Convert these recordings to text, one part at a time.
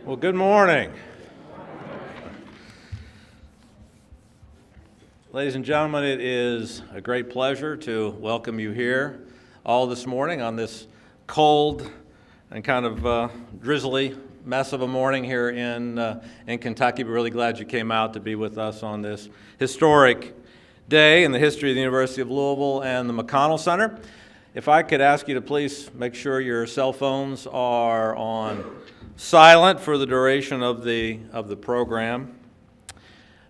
Well, good morning. Ladies and gentlemen, it is a great pleasure to welcome you here all this morning on this cold and kind of drizzly mess of a morning here in Kentucky. We're really glad you came out to be with us on this historic day in the history of the University of Louisville and the McConnell Center. If I could ask you to please make sure your cell phones are on silent for the duration of the program.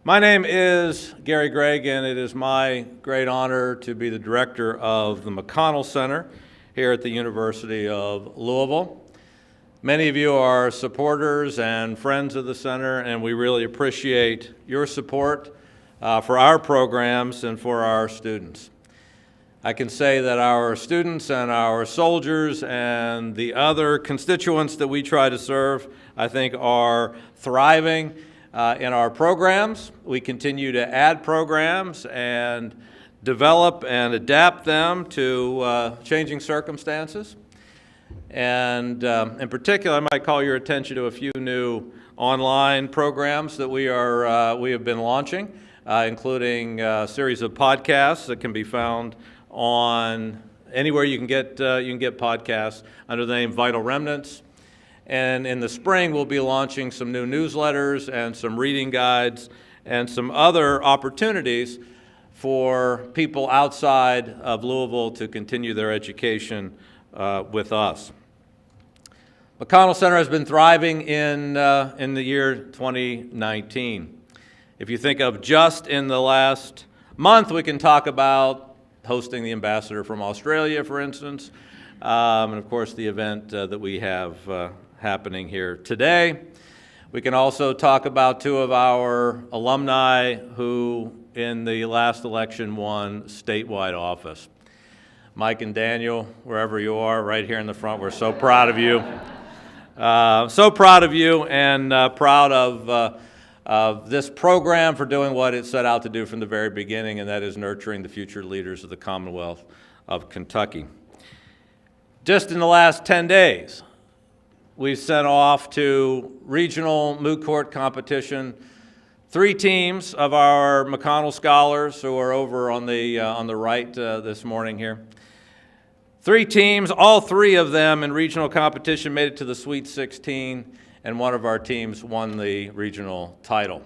My name is Gary Gregg, and it is my great honor to be the director of the McConnell Center here at the University of Louisville. Many of you are supporters and friends of the center, and we really appreciate your support for our programs and for our students. I can say that our students and our soldiers and the other constituents that we try to serve, I think, are thriving in our programs. We continue to add programs and develop and adapt them to changing circumstances. And in particular, I might call your attention to a few new online programs that we have been launching, including a series of podcasts that can be found on anywhere you can get podcasts under the name Vital Remnants. And in the spring, we'll be launching some new newsletters and some reading guides and some other opportunities for people outside of Louisville to continue their education with us. McConnell Center has been thriving in the year 2019. If you think of just in the last month, we can talk about hosting the ambassador from Australia, for instance, and of course the event that we have happening here today. We can also talk about two of our alumni who in the last election won statewide office. Mike and Daniel, wherever you are, right here in the front, we're so proud of you. So proud of you and proud of this program for doing what it set out to do from the very beginning, and that is nurturing the future leaders of the Commonwealth of Kentucky. Just in the last 10 days, we've sent off to regional moot court competition 3 teams of our McConnell scholars who are over on the right this morning here. 3 teams, all 3 of them in regional competition made it to the Sweet 16, and one of our teams won the regional title.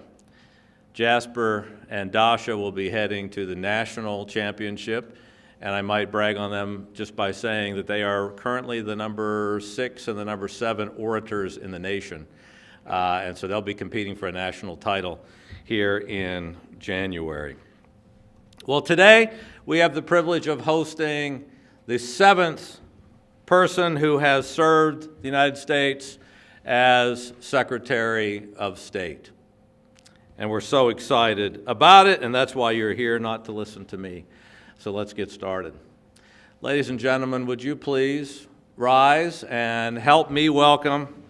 Jasper and Dasha will be heading to the national championship, and I might brag on them just by saying that they are currently the number 6 and the number 7 orators in the nation. And so they'll be competing for a national title here in January. Well, today we have the privilege of hosting the 7th person who has served the United States as Secretary of State. And we're so excited about it, and that's why you're here, not to listen to me. So let's get started. Ladies and gentlemen, would you please rise and help me welcome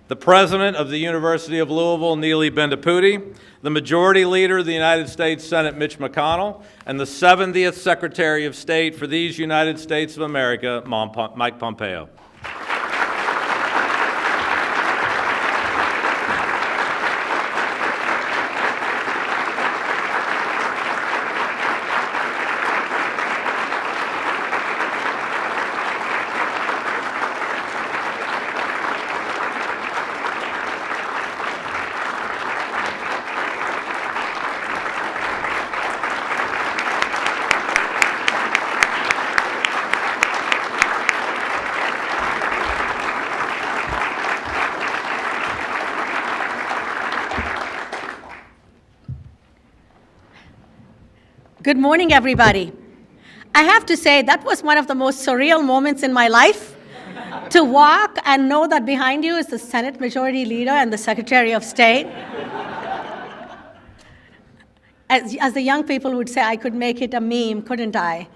the President of the University of Louisville, Neely Bendapudi, the Majority Leader of the United States Senate, Mitch McConnell, and the 70th Secretary of State for these United States of America, Mike Pompeo. Good morning, everybody. I have to say that was one of the most surreal moments in my life, to walk and know that behind you is the Senate Majority Leader and the Secretary of State. As the young people would say, I could make it a meme, couldn't I?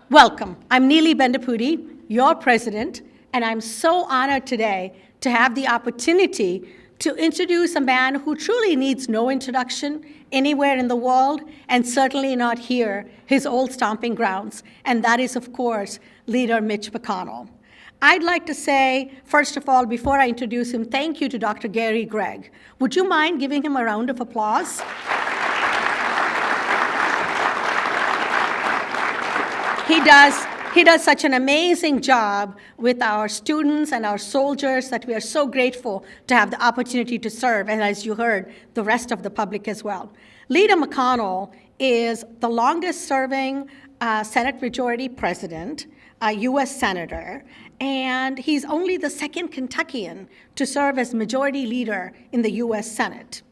Welcome. I'm Neely Bendapudi, your president, and I'm so honored today to have the opportunity to introduce a man who truly needs no introduction anywhere in the world, and certainly not here, his old stomping grounds, and that is, of course, Leader Mitch McConnell. I'd like to say, first of all, before I introduce him, thank you to Dr. Gary Gregg. Would you mind giving him a round of applause? He does such an amazing job with our students and our soldiers that we are so grateful to have the opportunity to serve, and as you heard, the rest of the public as well. Leader McConnell is the longest-serving Senate Majority President, a U.S. Senator, and he's only the second Kentuckian to serve as Majority Leader in the U.S. Senate.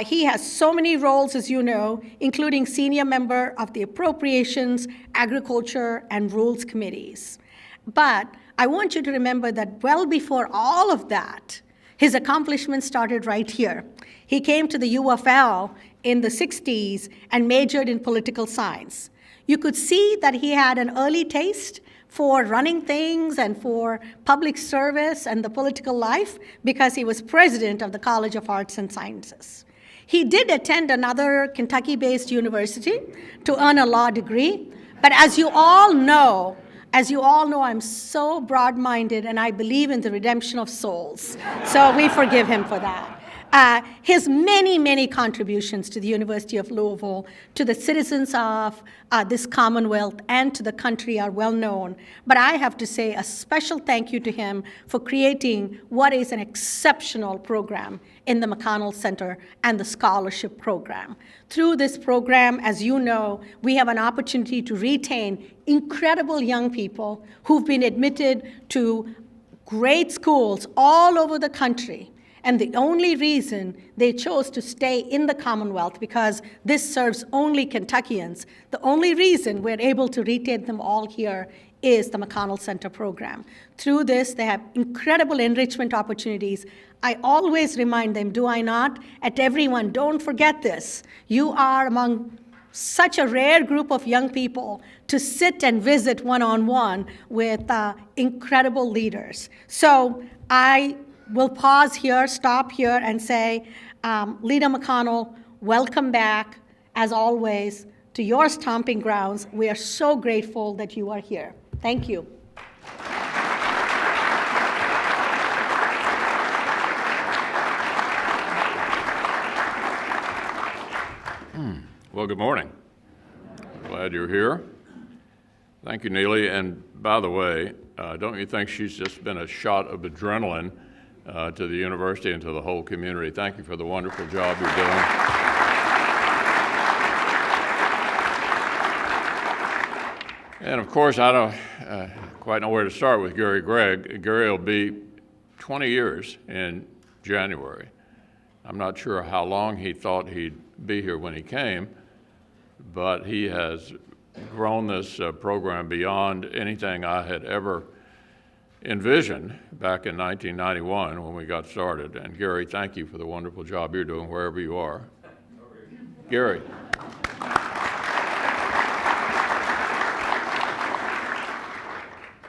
He has so many roles, as you know, including senior member of the Appropriations, Agriculture, and Rules Committees. But I want you to remember that well before all of that, his accomplishments started right here. He came to the U of L in the 60s and majored in political science. You could see that he had an early taste for running things and for public service and the political life because he was president of the College of Arts and Sciences. He did attend another Kentucky-based university to earn a law degree, but as you all know, I'm so broad-minded and I believe in the redemption of souls. So we forgive him for that. His many, many contributions to the University of Louisville, to the citizens of this Commonwealth, and to the country are well known. But I have to say a special thank you to him for creating what is an exceptional program in the McConnell Center and the scholarship program. Through this program, as you know, we have an opportunity to retain incredible young people who've been admitted to great schools all over the country. And the only reason they chose to stay in the Commonwealth, because this serves only Kentuckians, the only reason we're able to retain them all here is the McConnell Center program. Through this, they have incredible enrichment opportunities. I always remind them, do I not? At everyone, don't forget this. You are among such a rare group of young people to sit and visit one-on-one with incredible leaders. So I will pause here, stop here, and say, Leader McConnell, welcome back, as always, to your stomping grounds. We are so grateful that you are here. Thank you. Well, good morning. Glad you're here. Thank you, Neely. And by the way, don't you think she's just been a shot of adrenaline to the university and to the whole community? Thank you for the wonderful job you're doing. And of course, I don't quite know where to start with Gary Gregg. Gary will be 20 years in January. I'm not sure how long he thought he'd be here when he came, but he has grown this program beyond anything I had ever envisioned back in 1991 when we got started. And Gary, thank you for the wonderful job you're doing wherever you are. Gary.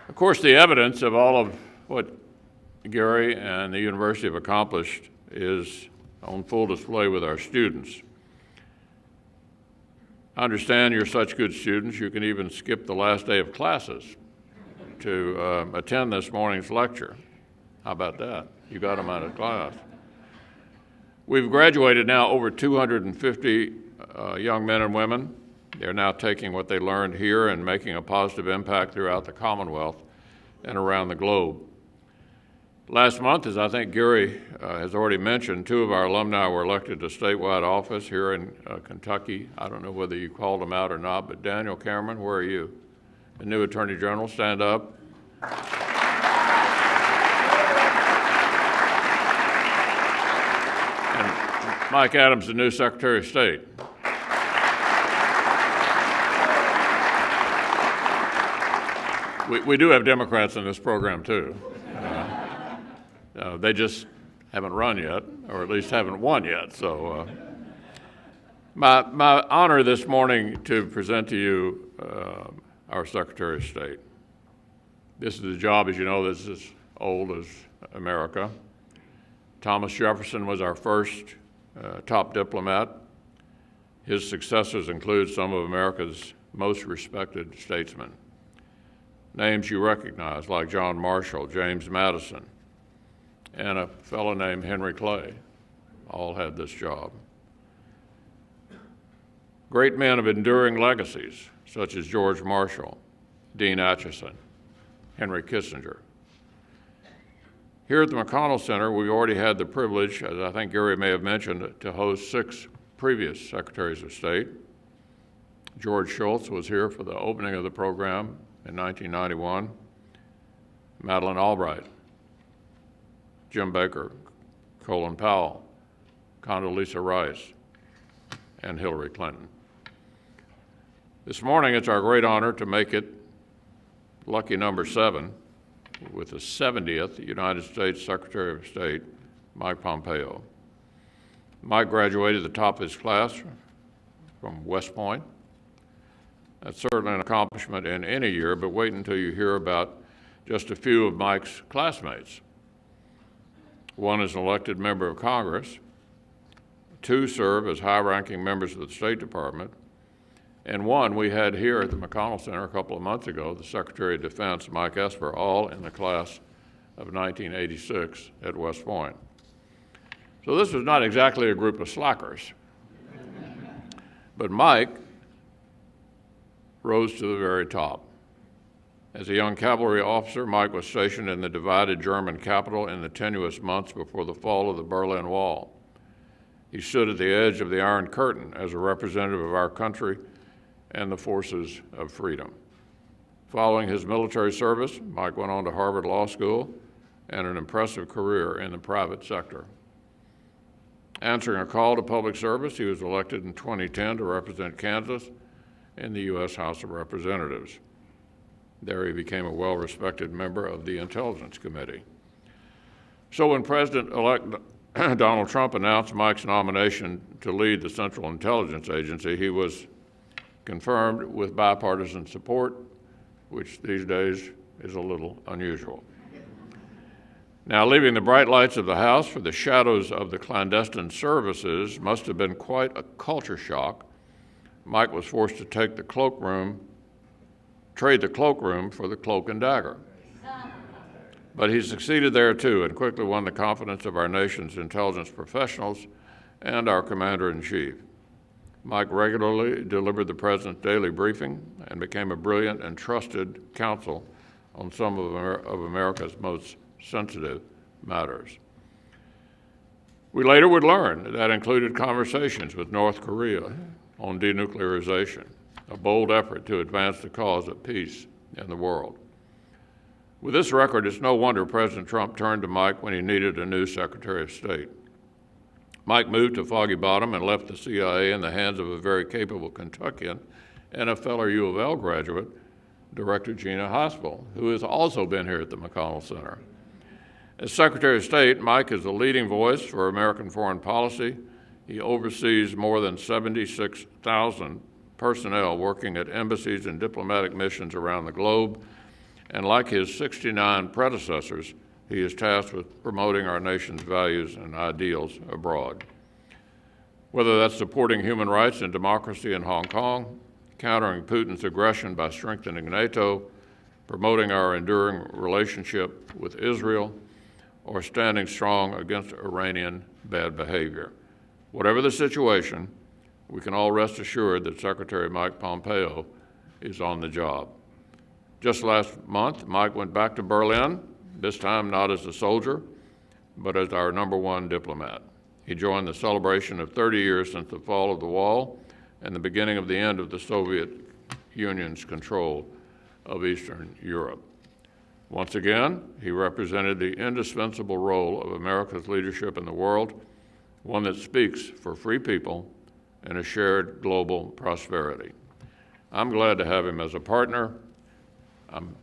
Of course, the evidence of all of what Gary and the university have accomplished is on full display with our students. I understand you're such good students, you can even skip the last day of classes to attend this morning's lecture. How about that? You got them out of class. We've graduated now over 250 young men and women. They're now taking what they learned here and making a positive impact throughout the Commonwealth and around the globe. Last month, as I think Gary has already mentioned, 2 of our alumni were elected to statewide office here in Kentucky. I don't know whether you called them out or not, but Daniel Cameron, where are you? The new Attorney General, stand up. And Mike Adams, the new Secretary of State. We do have Democrats in this program, too. They just haven't run yet, or at least haven't won yet. So my honor this morning to present to you our Secretary of State. This is a job, as you know, that's as old as America. Thomas Jefferson was our first top diplomat. His successors include some of America's most respected statesmen. names you recognize, like John Marshall, James Madison, and a fellow named Henry Clay, all had this job. Great men of enduring legacies, such as George Marshall, Dean Acheson, Henry Kissinger. Here at the McConnell Center, we already had the privilege, as I think Gary may have mentioned, to host 6 previous Secretaries of State. George Shultz was here for the opening of the program in 1991. Madeleine Albright, Jim Baker, Colin Powell, Condoleezza Rice, and Hillary Clinton. This morning, it's our great honor to make it lucky number 7 with the 70th United States Secretary of State, Mike Pompeo. Mike graduated at the top of his class from West Point. That's certainly an accomplishment in any year, but wait until you hear about just a few of Mike's classmates. One is an elected member of Congress, 2 serve as high-ranking members of the State Department, and 1 we had here at the McConnell Center a couple of months ago, the Secretary of Defense, Mike Esper, all in the class of 1986 at West Point. So this was not exactly a group of slackers. But Mike rose to the very top. As a young cavalry officer, Mike was stationed in the divided German capital in the tenuous months before the fall of the Berlin Wall. He stood at the edge of the Iron Curtain as a representative of our country and the forces of freedom. Following his military service, Mike went on to Harvard Law School and an impressive career in the private sector. Answering a call to public service, he was elected in 2010 to represent Kansas in the U.S. House of Representatives. There he became a well-respected member of the Intelligence Committee. So when President-elect Donald Trump announced Mike's nomination to lead the Central Intelligence Agency, he was confirmed with bipartisan support, which these days is a little unusual. Now, leaving the bright lights of the House for the shadows of the clandestine services must have been quite a culture shock. Mike was forced to trade the cloakroom for the cloak and dagger. But he succeeded there too and quickly won the confidence of our nation's intelligence professionals and our commander-in-chief. Mike regularly delivered the president's daily briefing and became a brilliant and trusted counsel on some of America's most sensitive matters. We later would learn that included conversations with North Korea on denuclearization, a bold effort to advance the cause of peace in the world. With this record, it's no wonder President Trump turned to Mike when he needed a new Secretary of State. Mike moved to Foggy Bottom and left the CIA in the hands of a very capable Kentuckian and a fellow U of L graduate, Director Gina Haspel, who has also been here at the McConnell Center. As Secretary of State, Mike is the leading voice for American foreign policy. He oversees more than 76,000 personnel working at embassies and diplomatic missions around the globe, and like his 69 predecessors, he is tasked with promoting our nation's values and ideals abroad. Whether that's supporting human rights and democracy in Hong Kong, countering Putin's aggression by strengthening NATO, promoting our enduring relationship with Israel, or standing strong against Iranian bad behavior. Whatever the situation, we can all rest assured that Secretary Mike Pompeo is on the job. Just last month, Mike went back to Berlin, this time not as a soldier, but as our #1 diplomat. He joined the celebration of 30 years since the fall of the wall and the beginning of the end of the Soviet Union's control of Eastern Europe. Once again, he represented the indispensable role of America's leadership in the world, one that speaks for free people and a shared global prosperity. I'm glad to have him as a partner. I'm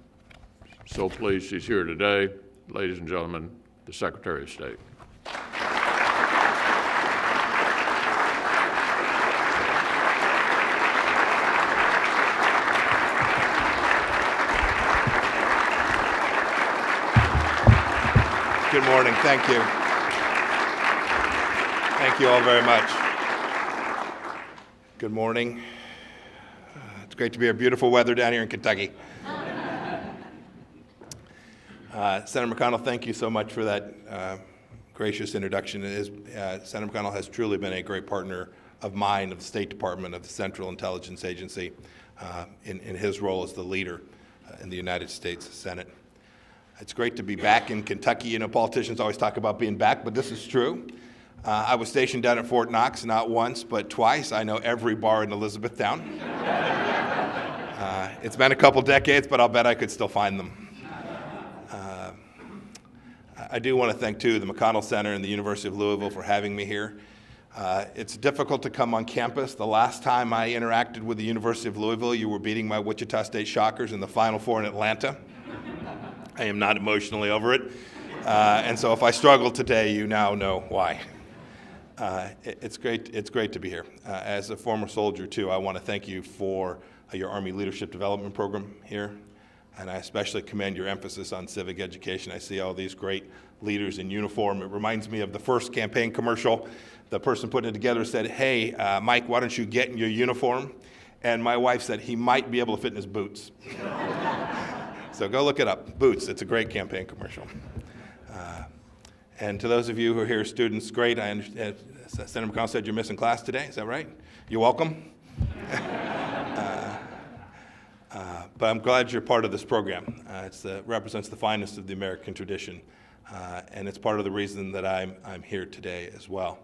so pleased he's here today. Ladies and gentlemen, the Secretary of State. Good morning. Thank you. Thank you all very much. Good morning. It's great to be in beautiful weather down here in Kentucky. Senator McConnell, thank you so much for that gracious introduction. Senator McConnell has truly been a great partner of mine, of the State Department, of the Central Intelligence Agency, in his role as the leader in the United States Senate. It's great to be back in Kentucky. You know, politicians always talk about being back, but this is true. I was stationed down at Fort Knox, not once, but twice. I know every bar in Elizabethtown. It's been a couple decades, but I'll bet I could still find them. I do want to thank, too, the McConnell Center and the University of Louisville for having me here. It's difficult to come on campus. The last time I interacted with the University of Louisville, you were beating my Wichita State Shockers in the Final Four in Atlanta. I am not emotionally over it. And so if I struggle today, you now know why. It's great to be here. As a former soldier, too, I want to thank you for your Army Leadership Development Program here. And I especially commend your emphasis on civic education. I see all these great leaders in uniform. It reminds me of the first campaign commercial. The person putting it together said, "Hey, Mike, why don't you get in your uniform?" And my wife said, "He might be able to fit in his boots." So go look it up, Boots. It's a great campaign commercial. And to those of you who are here, students, great. I understand Senator McConnell said you're missing class today. Is that right? You're welcome. But I'm glad you're part of this program. It represents the finest of the American tradition, and it's part of the reason that I'm here today as well.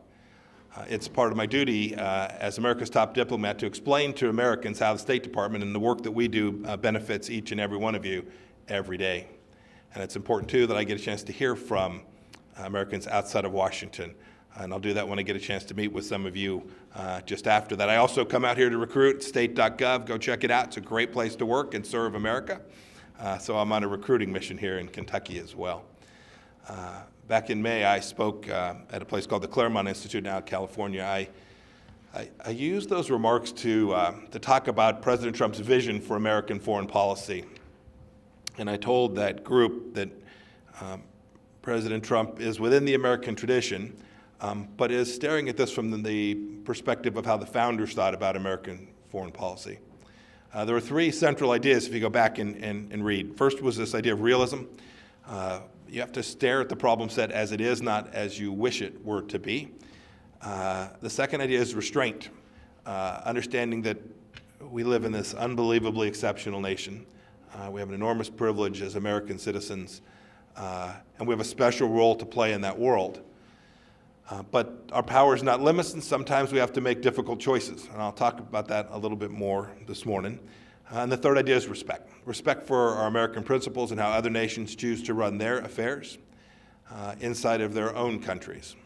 It's part of my duty as America's top diplomat to explain to Americans how the State Department and the work that we do benefits each and every one of you every day. And it's important, too, that I get a chance to hear from Americans outside of Washington. And I'll do that when I get a chance to meet with some of you just after that. I also come out here to recruit, state.gov. Go check it out. It's a great place to work and serve America. So I'm on a recruiting mission here in Kentucky as well. Back in May, I spoke at a place called the Claremont Institute out in California. I used those remarks to talk about President Trump's vision for American foreign policy. And I told that group that President Trump is within the American tradition, but is staring at this from the perspective of how the founders thought about American foreign policy. There were three central ideas if you go back and read. First was this idea of realism. You have to stare at the problem set as it is, not as you wish it were to be. The second idea is restraint, understanding that we live in this unbelievably exceptional nation. We have an enormous privilege as American citizens, and we have a special role to play in that world. But our power is not limitless, and sometimes we have to make difficult choices. And I'll talk about that a little bit more this morning. And the third idea is respect. Respect for our American principles and how other nations choose to run their affairs inside of their own countries.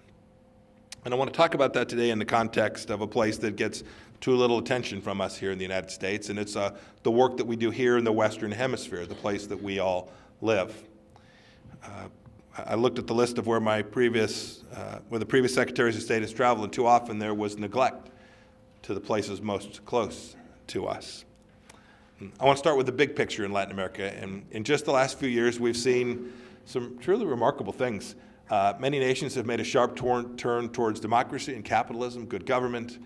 And I want to talk about that today in the context of a place that gets too little attention from us here in the United States, and it's the work that we do here in the Western Hemisphere, the place that we all live. I looked at the list of where the previous secretaries of state has traveled, and too often there was neglect to the places most close to us. I want to start with the big picture in Latin America, and in just the last few years we've seen some truly remarkable things. Many nations have made a sharp turn towards democracy and capitalism, good government,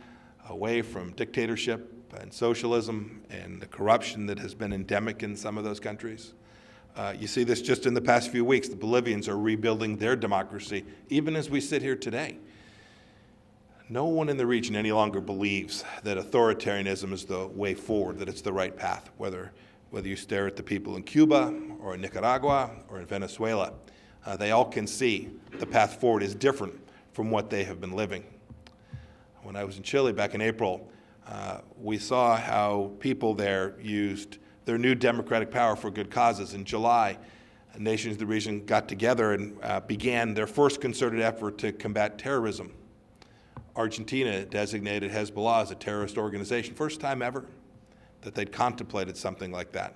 away from dictatorship and socialism and the corruption that has been endemic in some of those countries. You see this just in the past few weeks. The Bolivians are rebuilding their democracy, even as we sit here today. No one in the region any longer believes that authoritarianism is the way forward, that it's the right path, whether you stare at the people in Cuba or in Nicaragua or in Venezuela. They all can see the path forward is different from what they have been living. When I was in Chile back in April, we saw how people there used their new democratic power for good causes. In July, nations of the region got together and began their first concerted effort to combat terrorism. Argentina designated Hezbollah as a terrorist organization. First time ever that they'd contemplated something like that.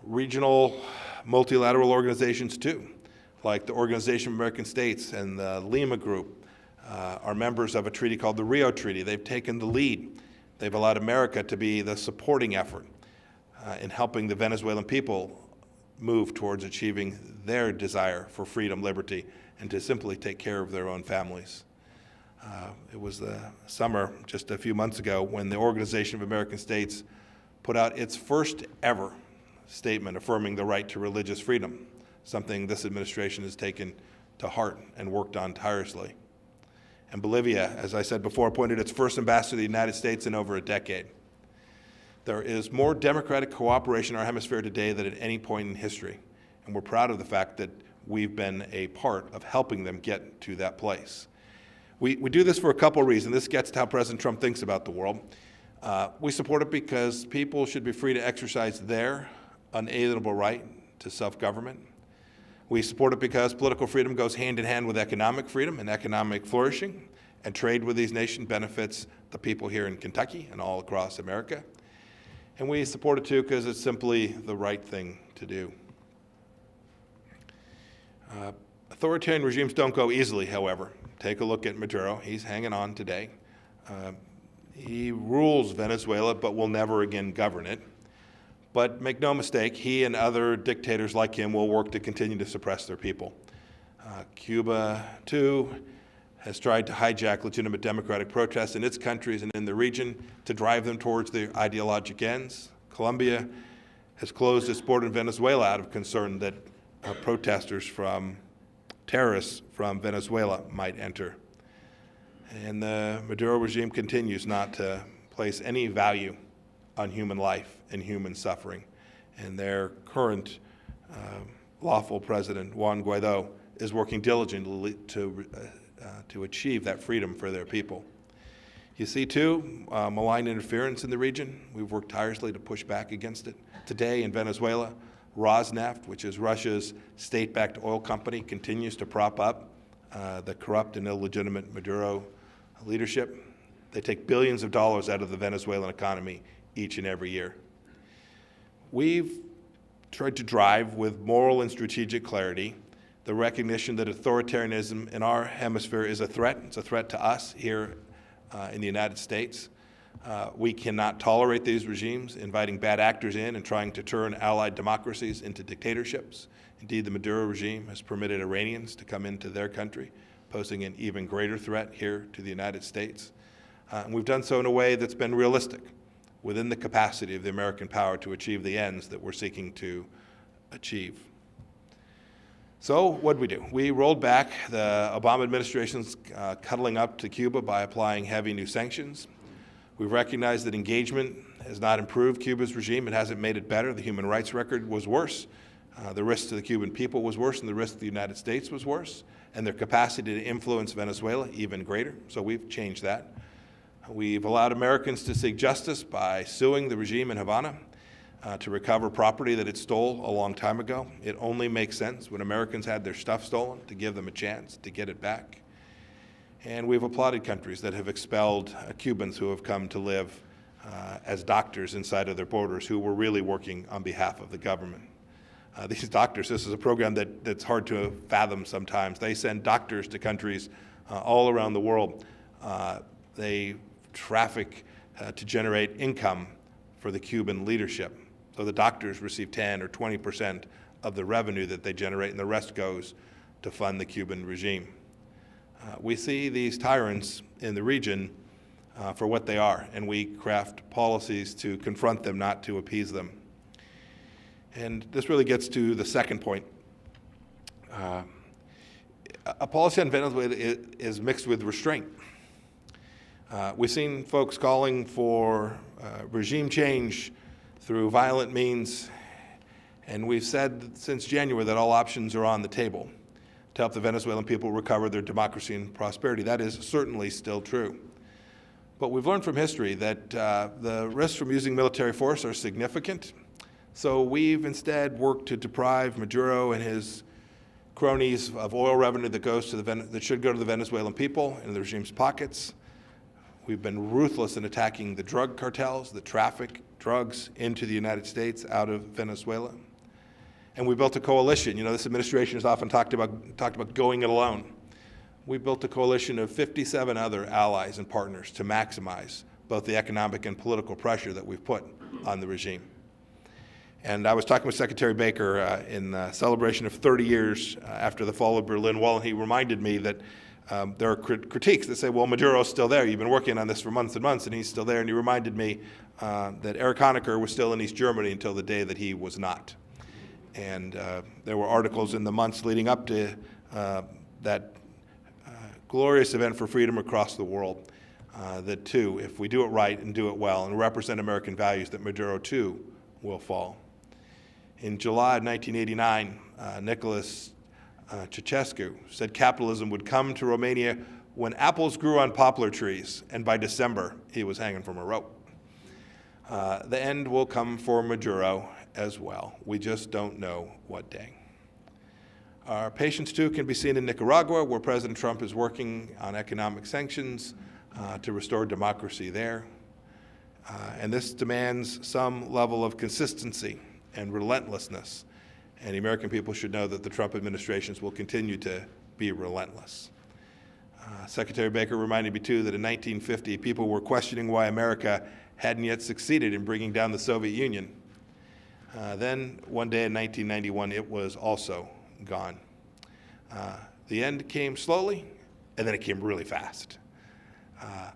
Regional multilateral organizations too, like the Organization of American States and the Lima Group, are members of a treaty called the Rio Treaty. They've taken the lead. They've allowed America to be the supporting effort in helping the Venezuelan people move towards achieving their desire for freedom, liberty, and to simply take care of their own families. It was the summer, just a few months ago, when the Organization of American States put out its first ever statement affirming the right to religious freedom, something this administration has taken to heart and worked on tirelessly. And Bolivia, as I said before, appointed its first ambassador to the United States in over a decade. There is more democratic cooperation in our hemisphere today than at any point in history, and we're proud of the fact that we've been a part of helping them get to that place. We do this for a couple of reasons. This gets to how President Trump thinks about the world. We support it because people should be free to exercise their unalienable right to self-government. We support it because political freedom goes hand in hand with economic freedom and economic flourishing, and trade with these nations benefits the people here in Kentucky and all across America. And we support it too because it's simply the right thing to do. Authoritarian regimes don't go easily, however. Take a look at Maduro. He's hanging on today. He rules Venezuela, but will never again govern it. But make no mistake, he and other dictators like him will work to continue to suppress their people. Cuba, too, has tried to hijack legitimate democratic protests in its countries and in the region to drive them towards their ideologic ends. Colombia has closed its border in Venezuela out of concern that terrorists from Venezuela might enter. And the Maduro regime continues not to place any value on human life and human suffering. And their current lawful president, Juan Guaido, is working diligently to achieve that freedom for their people. You see, too, malign interference in the region. We've worked tirelessly to push back against it. Today in Venezuela, Rosneft, which is Russia's state-backed oil company, continues to prop up the corrupt and illegitimate Maduro leadership. They take billions of dollars out of the Venezuelan economy each and every year. We've tried to drive with moral and strategic clarity the recognition that authoritarianism in our hemisphere is a threat. It's a threat to us here in the United States. We cannot tolerate these regimes inviting bad actors in and trying to turn allied democracies into dictatorships. Indeed, the Maduro regime has permitted Iranians to come into their country, posing an even greater threat here to the United States. And we've done so in a way that's been realistic, within the capacity of the American power to achieve the ends that we're seeking to achieve. So what did we do? We rolled back the Obama administration's cuddling up to Cuba by applying heavy new sanctions. We recognized that engagement has not improved Cuba's regime. It hasn't made it better. The human rights record was worse. The risk to the Cuban people was worse, and the risk to the United States was worse, and their capacity to influence Venezuela even greater. So we've changed that. We've allowed Americans to seek justice by suing the regime in Havana to recover property that it stole a long time ago. It only makes sense when Americans had their stuff stolen to give them a chance to get it back. And we've applauded countries that have expelled Cubans who have come to live as doctors inside of their borders who were really working on behalf of the government. These doctors, this is a program that's hard to fathom sometimes. They send doctors to countries all around the world. They traffic to generate income for the Cuban leadership. So the doctors receive 10 or 20% of the revenue that they generate, and the rest goes to fund the Cuban regime. We see these tyrants in the region for what they are, and we craft policies to confront them, not to appease them. And this really gets to the second point. A policy on Venezuela is mixed with restraint. We've seen folks calling for regime change through violent means, and we've said since January that all options are on the table to help the Venezuelan people recover their democracy and prosperity. That is certainly still true. But we've learned from history that the risks from using military force are significant. So we've instead worked to deprive Maduro and his cronies of oil revenue that should go to the Venezuelan people and the regime's pockets. We've been ruthless in attacking the drug cartels that traffic drugs into the United States out of Venezuela. And we built a coalition. You know, this administration has often talked about going it alone. We built a coalition of 57 other allies and partners to maximize both the economic and political pressure that we've put on the regime. And I was talking with Secretary Baker in celebration of 30 years after the fall of Berlin Wall, and he reminded me that There are critiques that say, well, Maduro's still there. You've been working on this for months and months, and he's still there. And he reminded me that Erich Honecker was still in East Germany until the day that he was not. And there were articles in the months leading up to that glorious event for freedom across the world that, too, if we do it right and do it well and represent American values, that Maduro, too, will fall. In July of 1989, Nicholas Ceausescu said capitalism would come to Romania when apples grew on poplar trees, and by December, he was hanging from a rope. The end will come for Maduro as well. We just don't know what day. Our patience, too, can be seen in Nicaragua, where President Trump is working on economic sanctions to restore democracy there. And this demands some level of consistency and relentlessness. And the American people should know that the Trump administrations will continue to be relentless. Secretary Baker reminded me, too, that in 1950, people were questioning why America hadn't yet succeeded in bringing down the Soviet Union. Then, one day in 1991, it was also gone. The end came slowly, and then it came really fast.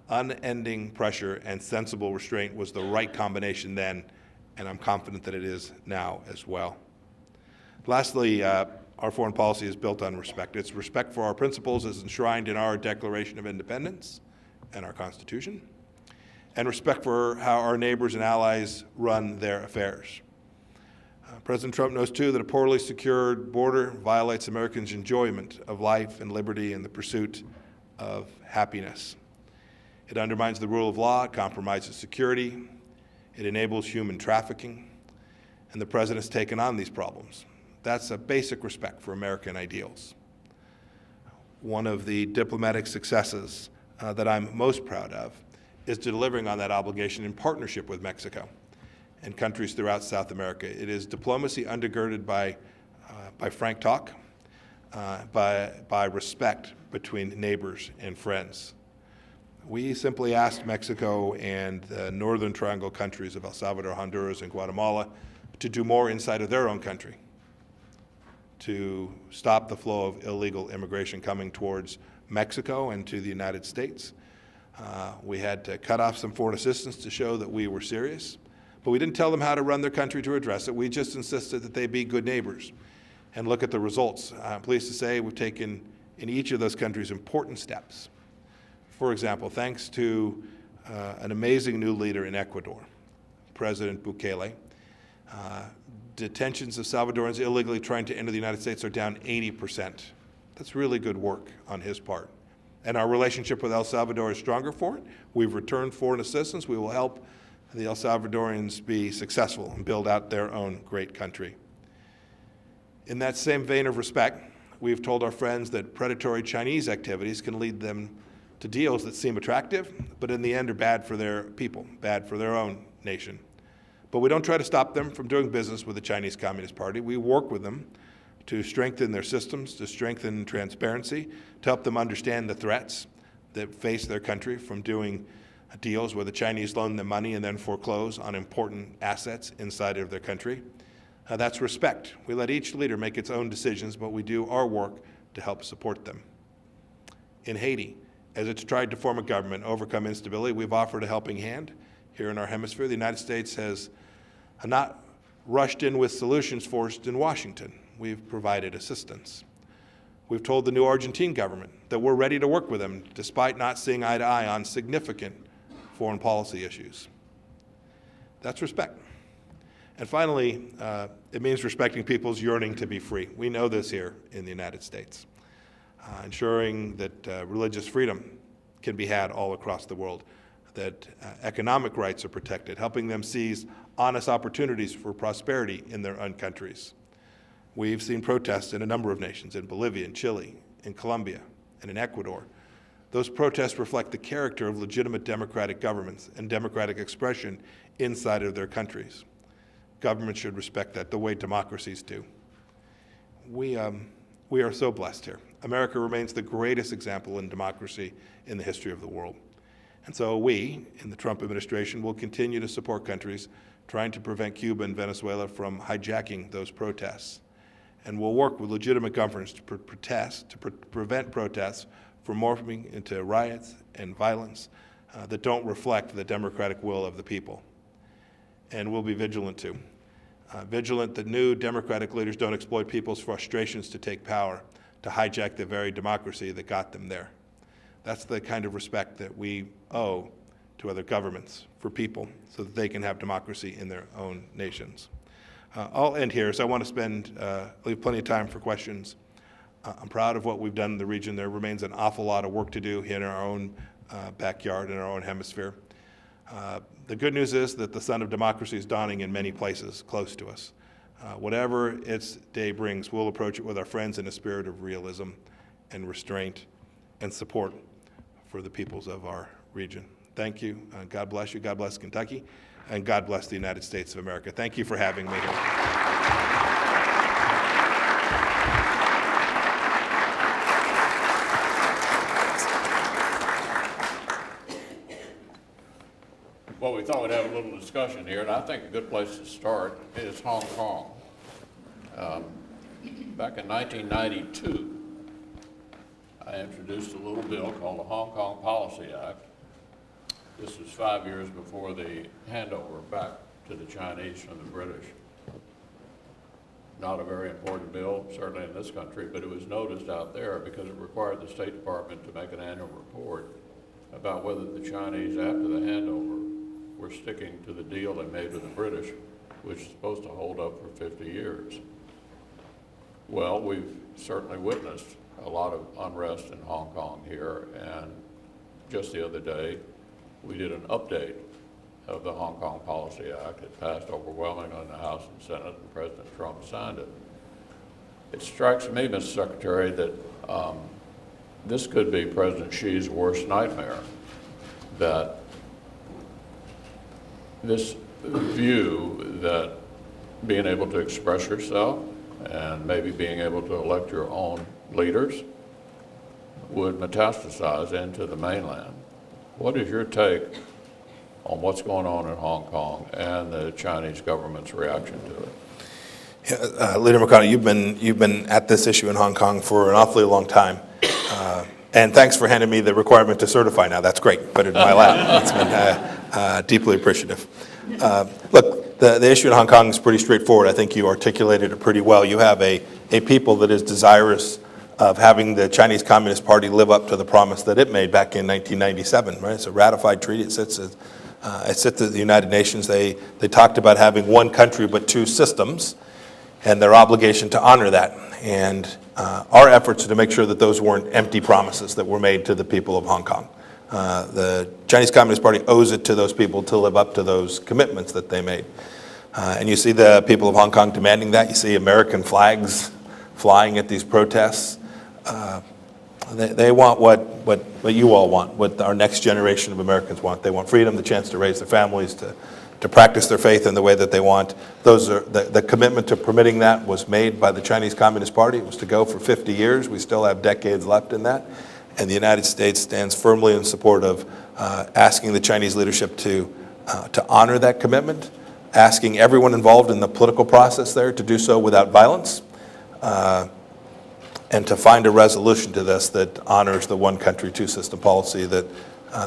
Unending pressure and sensible restraint was the right combination then, and I'm confident that it is now as well. Lastly, our foreign policy is built on respect. It's respect for our principles as enshrined in our Declaration of Independence and our Constitution, and respect for how our neighbors and allies run their affairs. President Trump knows, too, that a poorly secured border violates Americans' enjoyment of life and liberty and the pursuit of happiness. It undermines the rule of law, it compromises security, it enables human trafficking, and the President's taken on these problems. That's a basic respect for American ideals. One of the diplomatic successes that I'm most proud of is delivering on that obligation in partnership with Mexico and countries throughout South America. It is diplomacy undergirded by frank talk, by respect between neighbors and friends. We simply asked Mexico and the Northern Triangle countries of El Salvador, Honduras, and Guatemala to do more inside of their own country to stop the flow of illegal immigration coming towards Mexico and to the United States. We had to cut off some foreign assistance to show that we were serious, but we didn't tell them how to run their country to address it. We just insisted that they be good neighbors and look at the results. I'm pleased to say we've taken in each of those countries important steps. For example, thanks to an amazing new leader in Ecuador, President Bukele, detentions of Salvadorans illegally trying to enter the United States are down 80%. That's really good work on his part. And our relationship with El Salvador is stronger for it. We've returned foreign assistance. We will help the El Salvadorians be successful and build out their own great country. In that same vein of respect, we've told our friends that predatory Chinese activities can lead them to deals that seem attractive, but in the end are bad for their people, bad for their own nation. But we don't try to stop them from doing business with the Chinese Communist Party. We work with them to strengthen their systems, to strengthen transparency, to help them understand the threats that face their country from doing deals where the Chinese loan them money and then foreclose on important assets inside of their country. That's respect. We let each leader make its own decisions, but we do our work to help support them. In Haiti, as it's tried to form a government, overcome instability, we've offered a helping hand. Here in our hemisphere, the United States has not rushed in with solutions forced in Washington. We've provided assistance. We've told the new Argentine government that we're ready to work with them despite not seeing eye to eye on significant foreign policy issues. That's respect. And finally, it means respecting people's yearning to be free. We know this here in the United States. Ensuring that religious freedom can be had all across the world, that economic rights are protected, helping them seize honest opportunities for prosperity in their own countries. We've seen protests in a number of nations, in Bolivia, in Chile, in Colombia, and in Ecuador. Those protests reflect the character of legitimate democratic governments and democratic expression inside of their countries. Governments should respect that the way democracies do. We are so blessed here. America remains the greatest example in democracy in the history of the world. And so we, in the Trump administration, will continue to support countries trying to prevent Cuba and Venezuela from hijacking those protests. And we'll work with legitimate governments to prevent protests from morphing into riots and violence that don't reflect the democratic will of the people. And we'll be vigilant too. Vigilant that new democratic leaders don't exploit people's frustrations to take power, to hijack the very democracy that got them there. That's the kind of respect that we owe to other governments for people so that they can have democracy in their own nations. I'll end here, so I want to leave plenty of time for questions. I'm proud of what we've done in the region. There remains an awful lot of work to do here in our own backyard, in our own hemisphere. The good news is that the sun of democracy is dawning in many places close to us. Whatever its day brings, we'll approach it with our friends in a spirit of realism and restraint and support for the peoples of our region. Thank you. God bless you. God bless Kentucky. And God bless the United States of America. Thank you for having me here. Well, we thought we'd have a little discussion here, and I think a good place to start is Hong Kong. Back in 1992, I introduced a little bill called the Hong Kong Policy Act. This was 5 years before the handover back to the Chinese from the British. Not a very important bill, certainly in this country, but it was noticed out there because it required the State Department to make an annual report about whether the Chinese, after the handover, were sticking to the deal they made with the British, which is supposed to hold up for 50 years. Well, we've certainly witnessed a lot of unrest in Hong Kong here, and just the other day, we did an update of the Hong Kong Policy Act. It passed overwhelmingly in the House and Senate, and President Trump signed it. It strikes me, Mr. Secretary, that this could be President Xi's worst nightmare, that this view that being able to express yourself and maybe being able to elect your own leaders would metastasize into the mainland. What is your take on what's going on in Hong Kong and the Chinese government's reaction to it? Yeah, Leader McConnell, you've been at this issue in Hong Kong for an awfully long time. And thanks for handing me the requirement to certify now. That's great. Put it in my lap. It's been deeply appreciative. Look, the issue in Hong Kong is pretty straightforward. I think you articulated it pretty well. You have a people that is desirous of having the Chinese Communist Party live up to the promise that it made back in 1997. Right? It's a ratified treaty. It sits at the United Nations. They talked about having one country but two systems, and their obligation to honor that. And our efforts are to make sure that those weren't empty promises that were made to the people of Hong Kong. The Chinese Communist Party owes it to those people to live up to those commitments that they made. And you see the people of Hong Kong demanding that. You see American flags flying at these protests. They want what you all want, what our next generation of Americans want. They want freedom, the chance to raise their families, to practice their faith in the way that they want. Those are the commitment to permitting that was made by the Chinese Communist Party. It was to go for 50 years. We still have decades left in that. And the United States stands firmly in support of asking the Chinese leadership to honor that commitment, asking everyone involved in the political process there to do so without violence, and to find a resolution to this that honors the one country, two system policy that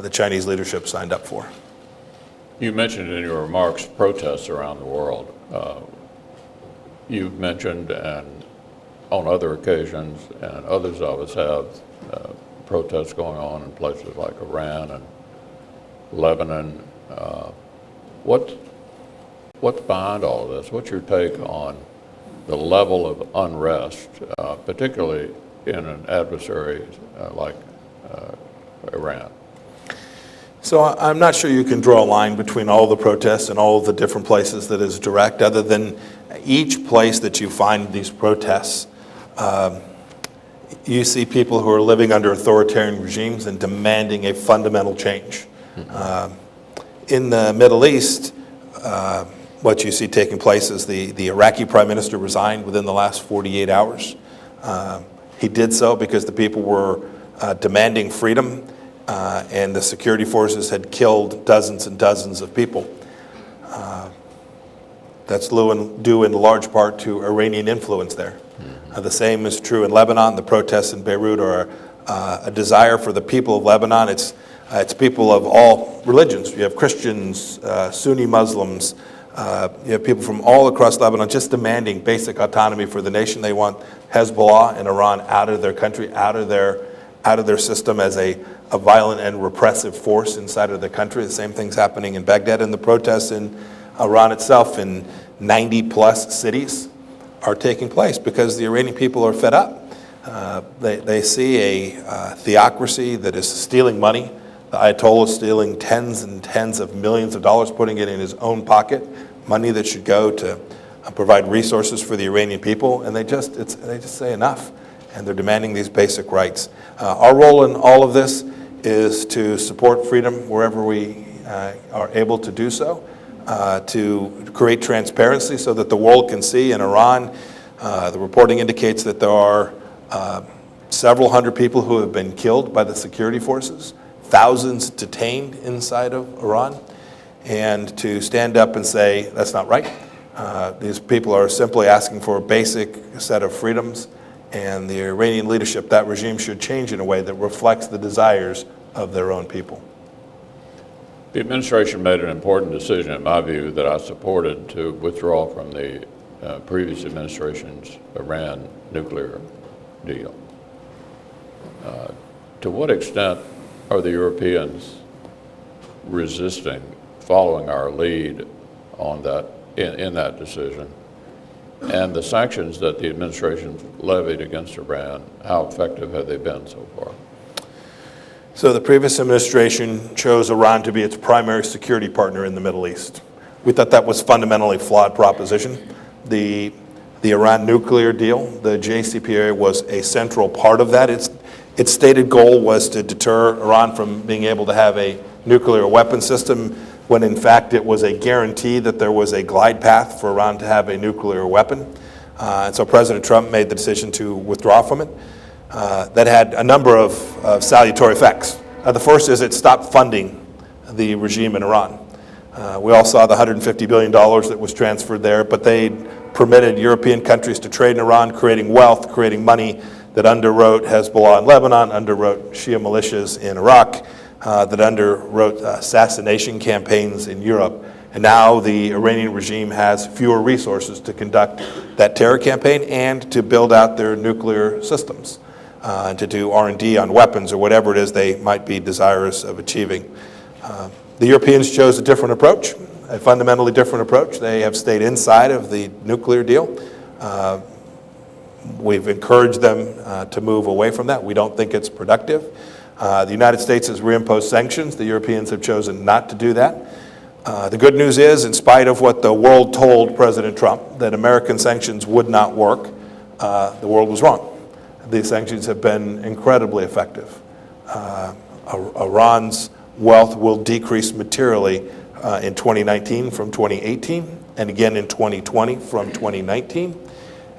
the Chinese leadership signed up for. You mentioned in your remarks protests around the world. You've mentioned, and on other occasions, and others of us have, protests going on in places like Iran and Lebanon. What's behind all of this? What's your take on the level of unrest, particularly in an adversary like Iran? So I'm not sure you can draw a line between all the protests and all the different places that is direct, other than each place that you find these protests, you see people who are living under authoritarian regimes and demanding a fundamental change. In the Middle East, what you see taking place is the Iraqi prime minister resigned within the last 48 hours. He did so because the people were demanding freedom, and the security forces had killed dozens and dozens of people. That's due in large part to Iranian influence there. The same is true in Lebanon. The protests in Beirut are a desire for the people of Lebanon. It's people of all religions. You have Christians, Sunni Muslims, you have people from all across Lebanon just demanding basic autonomy for the nation. They want Hezbollah and Iran out of their country, out of their system as a violent and repressive force inside of the country. The same thing's happening in Baghdad, and the protests in Iran itself in 90-plus cities are taking place because the Iranian people are fed up. They see a theocracy that is stealing money. The Ayatollah is stealing tens and tens of millions of dollars, putting it in his own pocket, money that should go to provide resources for the Iranian people, and they just say enough, and they're demanding these basic rights. Our role in all of this is to support freedom wherever we are able to do so, to create transparency so that the world can see. In Iran, the reporting indicates that there are several hundred people who have been killed by the security forces, thousands detained inside of Iran, and to stand up and say, that's not right. These people are simply asking for a basic set of freedoms, and the Iranian leadership, that regime, should change in a way that reflects the desires of their own people. The administration made an important decision, in my view, that I supported, to withdraw from the previous administration's Iran nuclear deal. To what extent are the Europeans resisting following our lead on that, in that decision? And the sanctions that the administration levied against Iran, how effective have they been so far? So the previous administration chose Iran to be its primary security partner in the Middle East. We thought that was fundamentally flawed proposition. The Iran nuclear deal, the JCPOA, was a central part of that. Its stated goal was to deter Iran from being able to have a nuclear weapon system, when in fact it was a guarantee that there was a glide path for Iran to have a nuclear weapon. And so President Trump made the decision to withdraw from it. That had a number of salutary effects. The first is it stopped funding the regime in Iran. We all saw the $150 billion that was transferred there, but they permitted European countries to trade in Iran, creating wealth, creating money that underwrote Hezbollah in Lebanon, underwrote Shia militias in Iraq, that underwrote assassination campaigns in Europe. And now the Iranian regime has fewer resources to conduct that terror campaign and to build out their nuclear systems, and to do R&D on weapons or whatever it is they might be desirous of achieving. The Europeans chose a different approach, a fundamentally different approach. They have stayed inside of the nuclear deal. We've encouraged them to move away from that. We don't think it's productive. The United States has reimposed sanctions. The Europeans have chosen not to do that. The good news is, in spite of what the world told President Trump, that American sanctions would not work, the world was wrong. These sanctions have been incredibly effective. Iran's wealth will decrease materially in 2019 from 2018, and again in 2020 from 2019.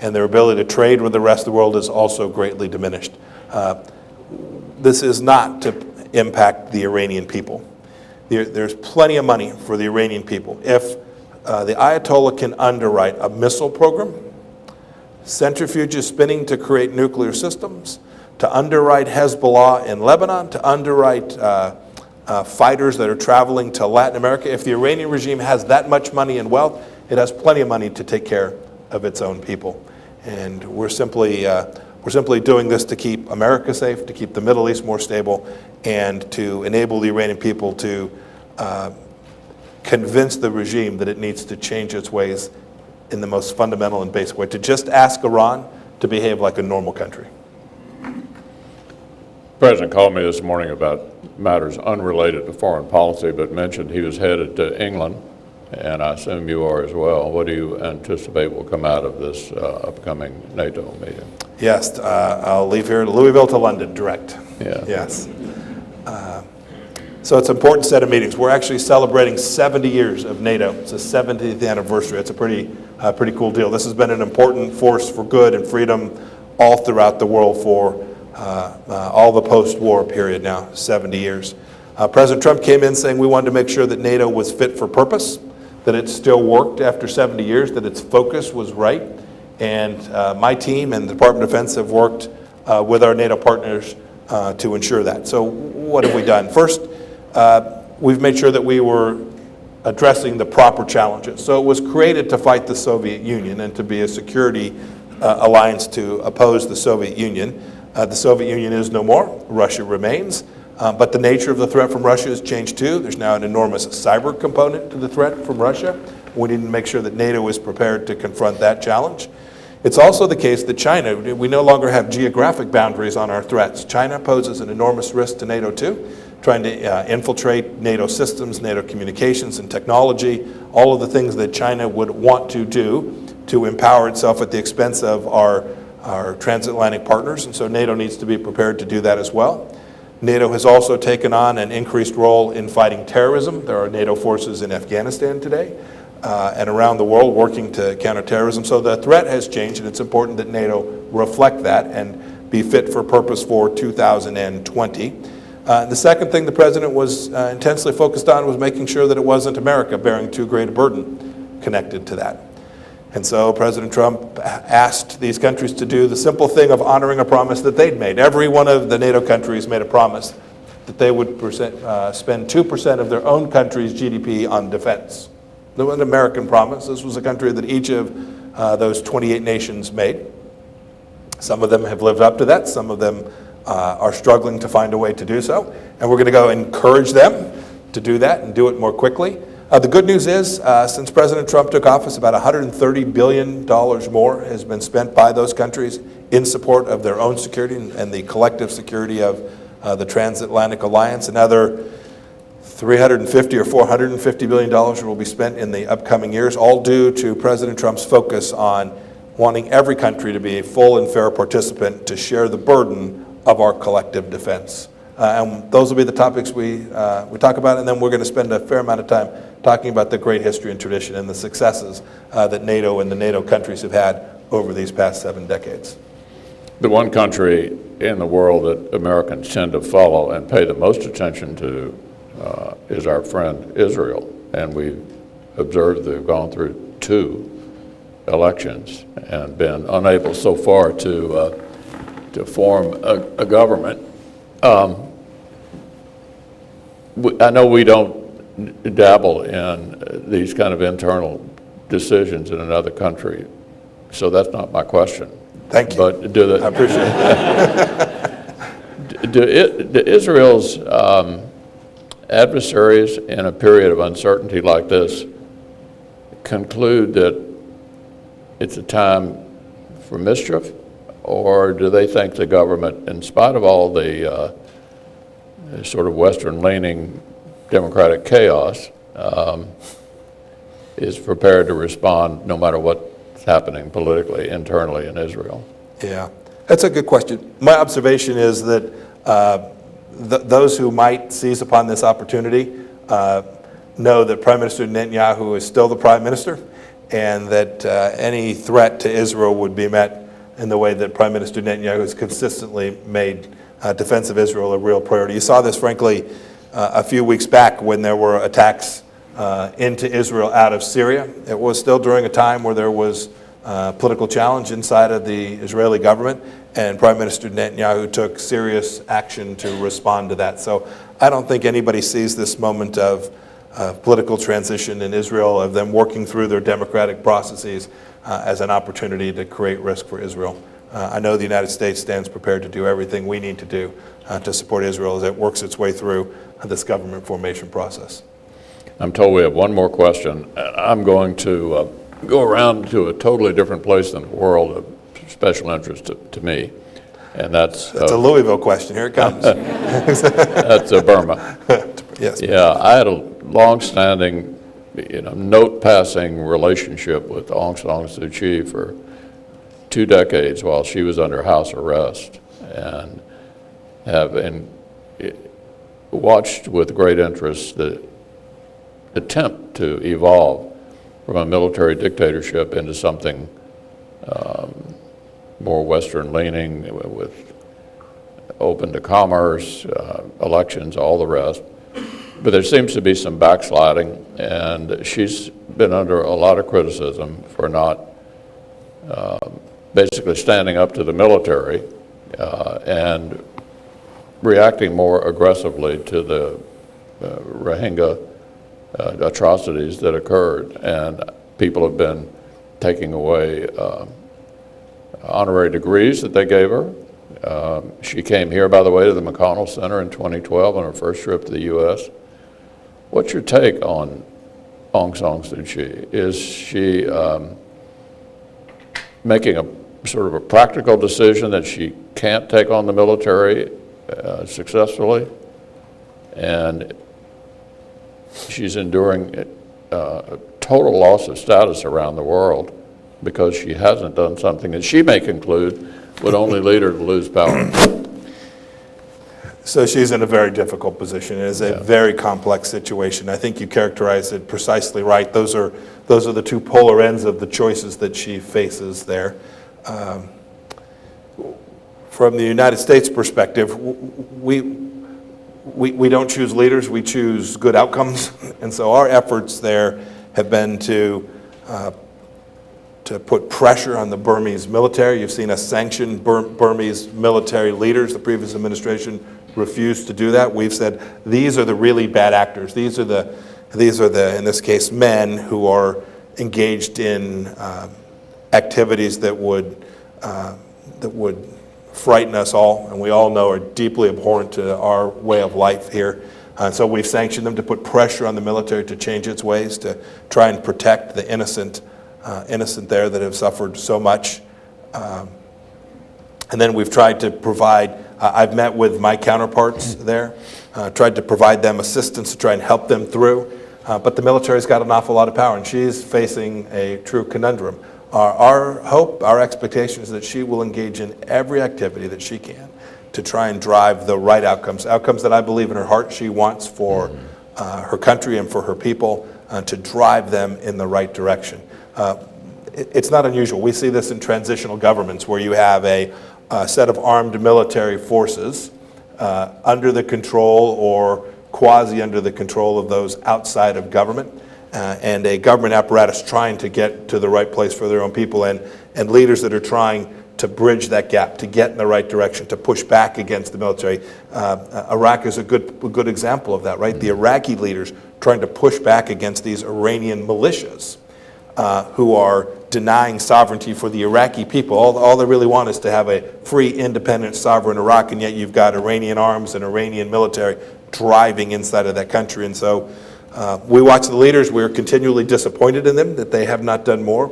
And their ability to trade with the rest of the world is also greatly diminished. This is not to impact the Iranian people. There's plenty of money for the Iranian people. If the Ayatollah can underwrite a missile program, centrifuges spinning to create nuclear systems, to underwrite Hezbollah in Lebanon, to underwrite fighters that are traveling to Latin America, if the Iranian regime has that much money and wealth, it has plenty of money to take care of its own people. And we're simply doing this to keep America safe, to keep the Middle East more stable, and to enable the Iranian people to convince the regime that it needs to change its ways in the most fundamental and basic way, to just ask Iran to behave like a normal country. The President called me this morning about matters unrelated to foreign policy, but mentioned he was headed to England, and I assume you are as well. What do you anticipate will come out of this upcoming NATO meeting? Yes, I'll leave here to Louisville to London, direct. Yeah. Yes. So it's an important set of meetings. We're actually celebrating 70 years of NATO. It's the 70th anniversary. It's a pretty cool deal. This has been an important force for good and freedom all throughout the world for all the post-war period now, 70 years. President Trump came in saying we wanted to make sure that NATO was fit for purpose, that it still worked after 70 years, that its focus was right. And my team and the Department of Defense have worked with our NATO partners to ensure that. So what have we done? First, we've made sure that we were addressing the proper challenges. So it was created to fight the Soviet Union and to be a security alliance to oppose the Soviet Union. The Soviet Union is no more. Russia remains. But the nature of the threat from Russia has changed too. There's now an enormous cyber component to the threat from Russia. We need to make sure that NATO is prepared to confront that challenge. It's also the case that China, we no longer have geographic boundaries on our threats. China poses an enormous risk to NATO too, trying to infiltrate NATO systems, NATO communications and technology, all of the things that China would want to do to empower itself at the expense of our transatlantic partners. And so NATO needs to be prepared to do that as well. NATO has also taken on an increased role in fighting terrorism. There are NATO forces in Afghanistan today and around the world working to counter terrorism. So the threat has changed, and it's important that NATO reflect that and be fit for purpose for 2020. The second thing the president was intensely focused on was making sure that it wasn't America bearing too great a burden connected to that. And so President Trump asked these countries to do the simple thing of honoring a promise that they'd made. Every one of the NATO countries made a promise that they would spend 2% of their own country's GDP on defense. It was an American promise. This was a country that each of those 28 nations made. Some of them have lived up to that. Some of them are struggling to find a way to do so. And we're going to go encourage them to do that and do it more quickly. The good news is, since President Trump took office, about $130 billion more has been spent by those countries in support of their own security and the collective security of the transatlantic alliance. Another $350 or $450 billion will be spent in the upcoming years, all due to President Trump's focus on wanting every country to be a full and fair participant to share the burden of our collective defense. And those will be the topics we talk about, and then we're going to spend a fair amount of time talking about the great history and tradition and the successes that NATO and the NATO countries have had over these past 7 decades. The one country in the world that Americans tend to follow and pay the most attention to is our friend Israel. And we've observed they've gone through 2 elections and been unable so far to form a government. I know we don't dabble in these kind of internal decisions in another country, so that's not my question. Thank you. But I appreciate it. do Israel's adversaries in a period of uncertainty like this conclude that it's a time for mischief, or do they think the government, in spite of all the sort of Western-leaning democratic chaos, is prepared to respond no matter what's happening politically, internally in Israel? Yeah, that's a good question. My observation is that those who might seize upon this opportunity know that Prime Minister Netanyahu is still the Prime Minister, and that any threat to Israel would be met in the way that Prime Minister Netanyahu has consistently made defense of Israel a real priority. You saw this, frankly, a few weeks back when there were attacks into Israel out of Syria. It was still during a time where there was political challenge inside of the Israeli government, and Prime Minister Netanyahu took serious action to respond to that. So I don't think anybody sees this moment of political transition in Israel, of them working through their democratic processes, as an opportunity to create risk for Israel. I know the United States stands prepared to do everything we need to do to support Israel as it works its way through this government formation process. I'm told we have one more question. I'm going to go around to a totally different place in the world of special interest to me, and that's a Louisville question. Here it comes. That's Burma. Yes. Yeah, I had a long-standing, note-passing relationship with Aung San Suu Kyi for 2 decades while she was under house arrest, and have watched with great interest the attempt to evolve from a military dictatorship into something more Western-leaning, with open to commerce, elections, all the rest. But there seems to be some backsliding, and she's been under a lot of criticism for not basically standing up to the military and reacting more aggressively to the Rohingya atrocities that occurred, and people have been taking away honorary degrees that they gave her. She came here, by the way, to the McConnell Center in 2012 on her first trip to the U.S. What's your take on Aung San Suu Kyi? Is she making a sort of a practical decision that she can't take on the military successfully, and she's enduring a total loss of status around the world because she hasn't done something that she may conclude would only lead her to lose power? So she's in a very difficult position. It is a very complex situation. I think you characterized it precisely right. Those are the two polar ends of the choices that she faces there. From the United States perspective, we don't choose leaders, we choose good outcomes. And so our efforts there have been to put pressure on the Burmese military. You've seen us sanction Burmese military leaders. The previous administration refused to do that. We've said these are the really bad actors. These are the in this case men who are engaged in activities that would frighten us all, and we all know are deeply abhorrent to our way of life here. So we've sanctioned them to put pressure on the military to change its ways, to try and protect the innocent there that have suffered so much. And then we've tried to provide, I've met with my counterparts there, tried to provide them assistance to try and help them through. But the military's got an awful lot of power, and she's facing a true conundrum. Our hope, our expectation is that she will engage in every activity that she can to try and drive the right outcomes that I believe in her heart she wants for her country and for her people, to drive them in the right direction. It's not unusual. We see this in transitional governments where you have a set of armed military forces under the control or quasi under the control of those outside of government, and a government apparatus trying to get to the right place for their own people, and leaders that are trying to bridge that gap, to get in the right direction, to push back against the military. Iraq is a good example of that, right? The Iraqi leaders trying to push back against these Iranian militias who are denying sovereignty for the Iraqi people. All they really want is to have a free, independent, sovereign Iraq, and yet you've got Iranian arms and Iranian military driving inside of that country. And so we watch the leaders. We're continually disappointed in them that they have not done more,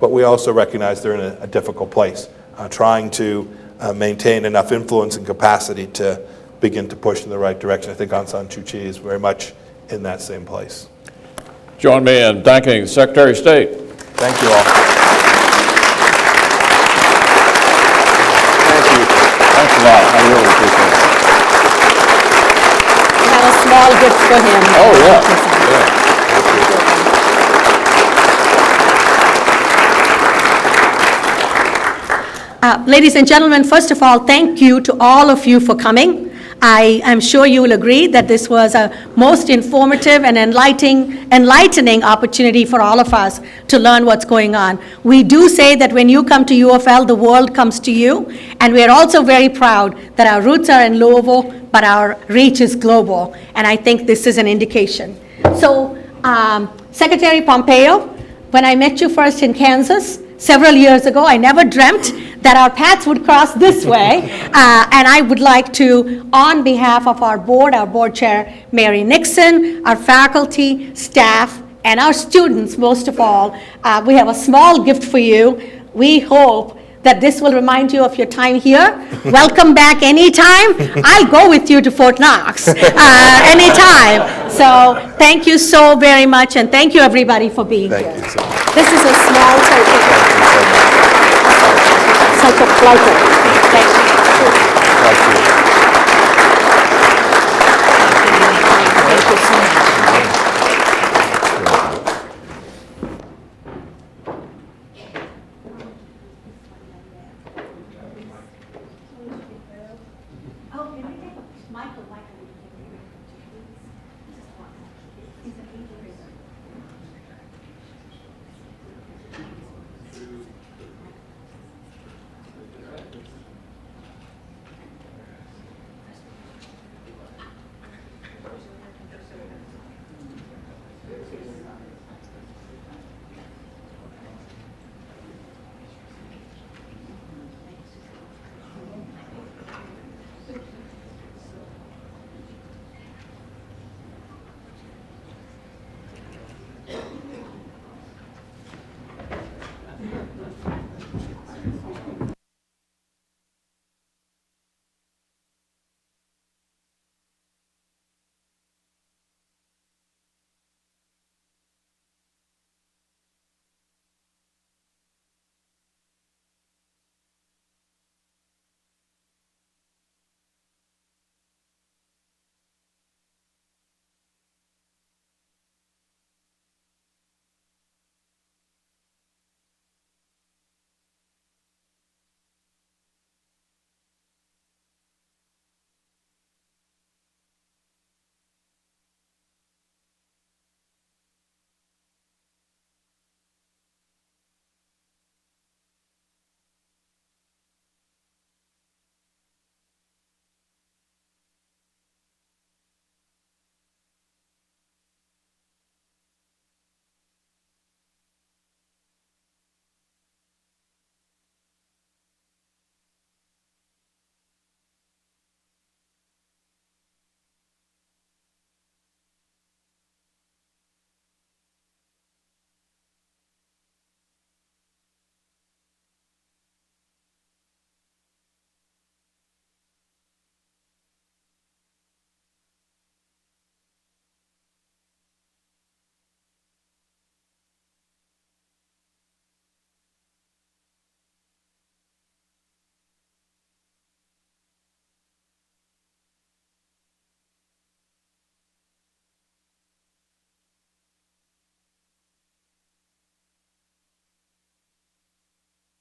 but we also recognize they're in a difficult place, trying to maintain enough influence and capacity to begin to push in the right direction. I think Aung San Suu Kyi is very much in that same place. Join me in thanking the Secretary of State. Thank you all. Thank you. Thanks a lot. I really appreciate it. I have a small gift for him. Oh, yeah. Ladies and gentlemen, first of all, thank you to all of you for coming. I am sure you will agree that this was a most informative and enlightening opportunity for all of us to learn what's going on. We do say that when you come to UFL, the world comes to you, and we are also very proud that our roots are in Louisville, but our reach is global, and I think this is an indication. So, Secretary Pompeo, when I met you first in Kansas several years ago, I never dreamt that our paths would cross this way, and I would like to, on behalf of our board chair, Mary Nixon, our faculty, staff, and our students, most of all, we have a small gift for you. We hope that this will remind you of your time here. Welcome back anytime. I'll go with you to Fort Knox anytime. So thank you so very much, and thank you everybody for being here. Thank you so much. This is a small token. Such a pleasure. Thank you. Thank you.